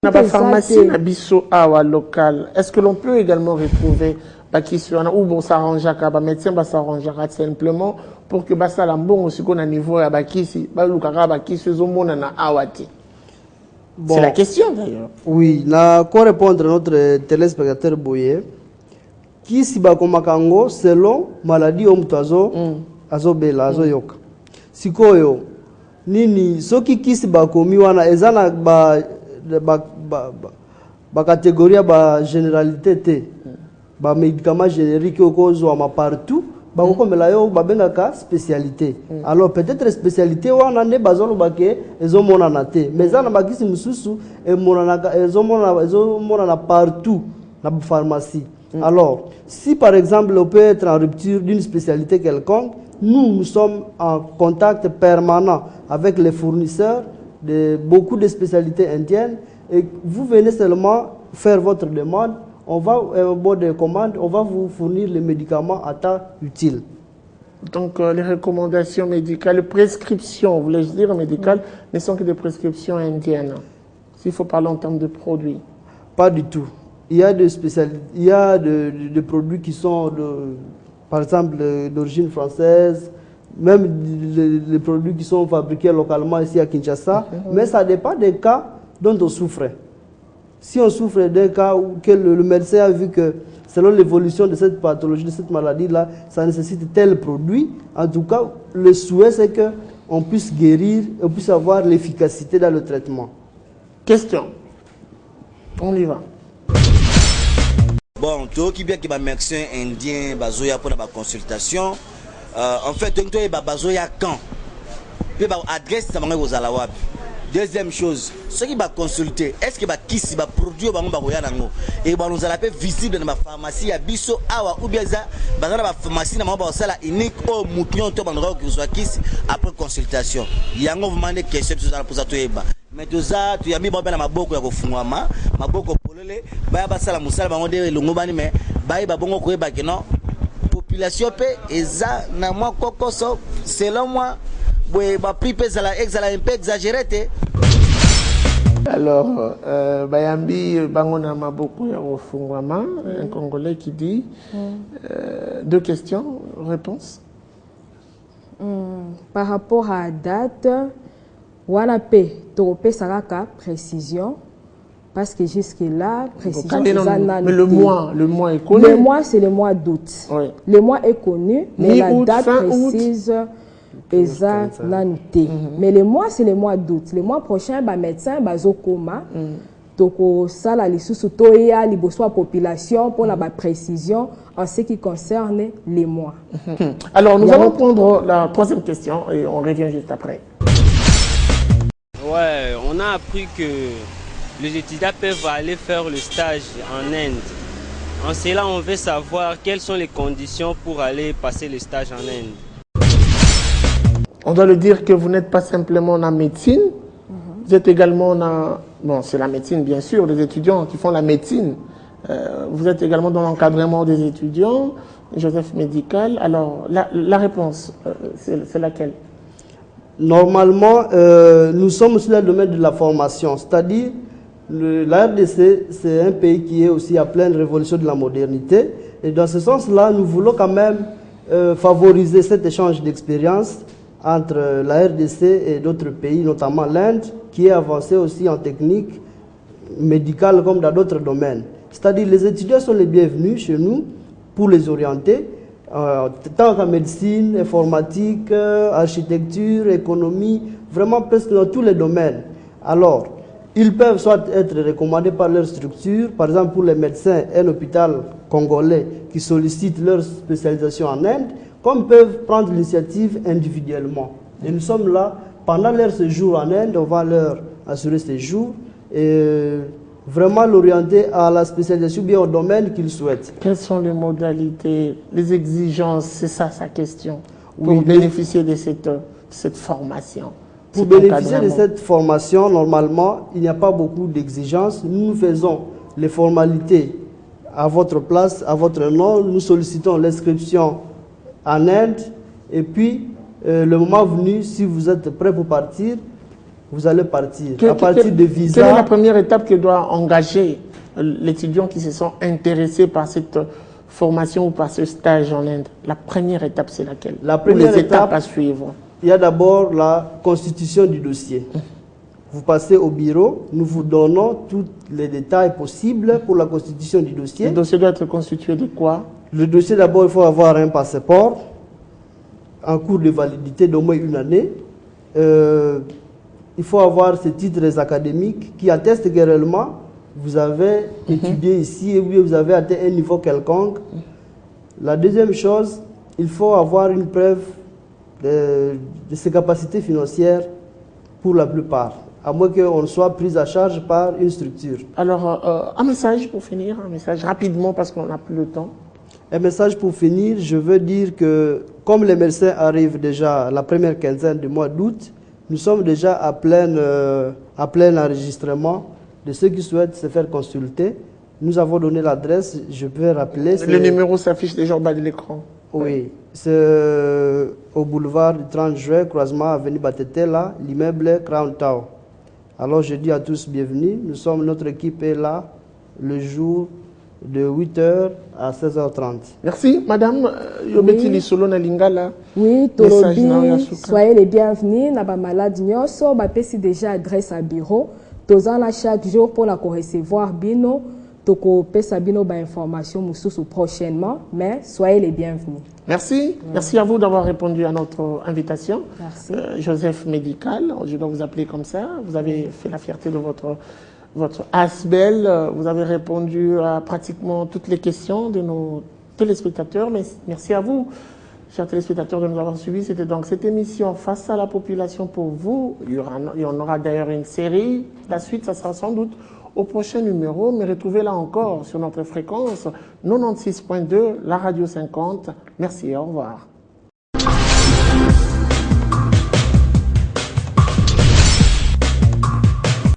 On a pharmacie na biso awa local. Est-ce que l'on peut également retrouver ou bon s'arranger à médecin s'arranger simplement pour que ça la bon aussi qu'on a niveau à bakisi balukara bakisi zomona na awati. C'est la question d'ailleurs. Oui, na ko répondre notre téléspectateur Boye qui si ba komakango selon maladie omtazo azobela azoyoka. Sikoyo nini soki kisi ba komi wana ezana ba catégorie ba généralité te ba médicaments génériques okozwa ma partout ba kokomela yo ba bengaka spécialité. Alors peut-être spécialité wana ne bazolo bake ezomona na te mais zana bakisi mususu e mona ezomona partout na pharmacie. Alors si par exemple on peut être en rupture d'une spécialité quelconque, nous sommes en contact permanent avec les fournisseurs de beaucoup de spécialités indiennes et vous venez seulement faire votre demande, on va un bon de commande, on va vous fournir les médicaments à temps utile. Donc les recommandations médicales, les prescriptions, voulais-je dire médicales, ne sont que des prescriptions indiennes. S'il faut parler en termes de produits. Pas du tout. Il y a des spécialités, il y a des produits qui sont par exemple d'origine française, même les produits qui sont fabriqués localement ici à Kinshasa, mais ça dépend des cas dont on souffre. Si on souffre d'un cas où le médecin a vu que selon l'évolution de cette pathologie, de cette maladie-là, ça nécessite tel produit, en tout cas, le souhait c'est qu'on puisse guérir, on puisse avoir l'efficacité dans le traitement. Question. On y va. Bon, tout qui bien que les médecins indiens bazoya pour la consultation, en fait, donc tu es bazoya quand, puis adresse ça aux alawab. Deuxième chose, ceux qui va consulter, est-ce que qui si va produire et nous allons visible dans ma pharmacie à biso awa ou bien ça dans la pharmacie na maba sala unique au mouton to bandra que soit qui après consultation. Yango vous demandez question sur la posa to eba. Mais tout ça tu yami ba na maboko ya kofungwama, maboko polele, ba ba sala musala bango de longo bani mais ba ba bongo ko eba que non. Population pe eza na moi kokoso selon moi. Alors, Bayambi Bangona Maboko Yarofungwama, un Congolais qui dit deux questions, réponse. Par rapport à la date, Wanape, Toropé Saraka, précision, parce que jusque-là, précision. Mais le mois est connu. Le mois, c'est le mois d'août. Oui. Le mois est connu, mais la date précise. Mais le mois, c'est le mois d'août. Le mois prochain, le médecin va coma. Donc, ça, la population pour la précision en ce qui concerne les mois. Alors, nous allons prendre la troisième question et on revient juste après. Ouais, on a appris que les étudiants peuvent aller faire le stage en Inde. En cela, on veut savoir quelles sont les conditions pour aller passer le stage en Inde. On doit le dire que vous n'êtes pas simplement en médecine, vous êtes également bon, c'est la médecine bien sûr, les étudiants qui font la médecine. Vous êtes également dans l'encadrement des étudiants, Joseph médical. Alors, la réponse, c'est laquelle? Normalement, nous sommes sur le domaine de la formation, c'est-à-dire la RDC, c'est un pays qui est aussi à pleine révolution de la modernité. Et dans ce sens-là, nous voulons quand même favoriser cet échange d'expérience entre la RDC et d'autres pays, notamment l'Inde, qui est avancée aussi en technique médicale comme dans d'autres domaines. C'est-à-dire les étudiants sont les bienvenus chez nous pour les orienter, tant qu'en médecine, informatique, architecture, économie, vraiment presque dans tous les domaines. Alors, ils peuvent soit être recommandés par leur structure, par exemple pour les médecins, un hôpital congolais qui sollicite leur spécialisation en Inde, comme peuvent prendre l'initiative individuellement. Et nous sommes là, pendant leur séjour en Inde, on va leur assurer ce séjour et vraiment l'orienter à la spécialisation bien au domaine qu'ils souhaitent. Quelles sont les modalités, les exigences, c'est ça sa question, pour bénéficier de cette formation? Pour bénéficier de cette formation, normalement, il n'y a pas beaucoup d'exigences. Nous faisons les formalités à votre place, à votre nom. Nous sollicitons l'inscription en Inde et puis le moment venu, si vous êtes prêt pour partir, vous allez partir. À partir de visa... Quelle est la première étape que doit engager l'étudiant qui se sont intéressés par cette formation ou par ce stage en Inde? La première étape, c'est laquelle? La première étape à suivre. Il y a d'abord la constitution du dossier. Vous passez au bureau, nous vous donnons tous les détails possibles pour la constitution du dossier. Le dossier doit être constitué de quoi? Le dossier, d'abord, il faut avoir un passeport en cours de validité d'au moins 1 année. Il faut avoir ces titres académiques qui attestent que réellement vous avez étudié ici et vous avez atteint un niveau quelconque. La deuxième chose, il faut avoir une preuve de ses capacités financières pour la plupart, à moins qu'on soit pris à charge par une structure. Alors, un message pour finir, un message rapidement parce qu'on n'a plus le temps. Un message pour finir, je veux dire que comme les médecins arrivent déjà la première quinzaine du mois d'août, nous sommes déjà à plein enregistrement de ceux qui souhaitent se faire consulter. Nous avons donné l'adresse, je peux rappeler. Le numéro s'affiche déjà au bas de l'écran. Oui, c'est au boulevard du 30 juin, croisement avenue Batetela, l'immeuble Crown Tower. Alors je dis à tous bienvenue, notre équipe est là le jour de 8h à 16h30. Merci, madame. Oui, Tolobi, soyez les bienvenus. N'a pas malade, nyoso, bapesi déjà adresse à bureau. Tozana chaque jour pour la recevoir bino. Toko pesa bino ba information mususu prochainement, mais soyez les bienvenus. Merci. Merci à vous d'avoir répondu à notre invitation. Merci. Joseph Médical, je dois vous appeler comme ça. Vous avez fait la fierté de votre ASBEL. Vous avez répondu à pratiquement toutes les questions de nos téléspectateurs. Mais merci à vous, chers téléspectateurs, de nous avoir suivis. C'était donc cette émission Face à la population pour vous. Il y en aura d'ailleurs une série. La suite, ça sera sans doute au prochain numéro, mais retrouvez-la encore sur notre fréquence 96.2, la radio 50. Merci et au revoir.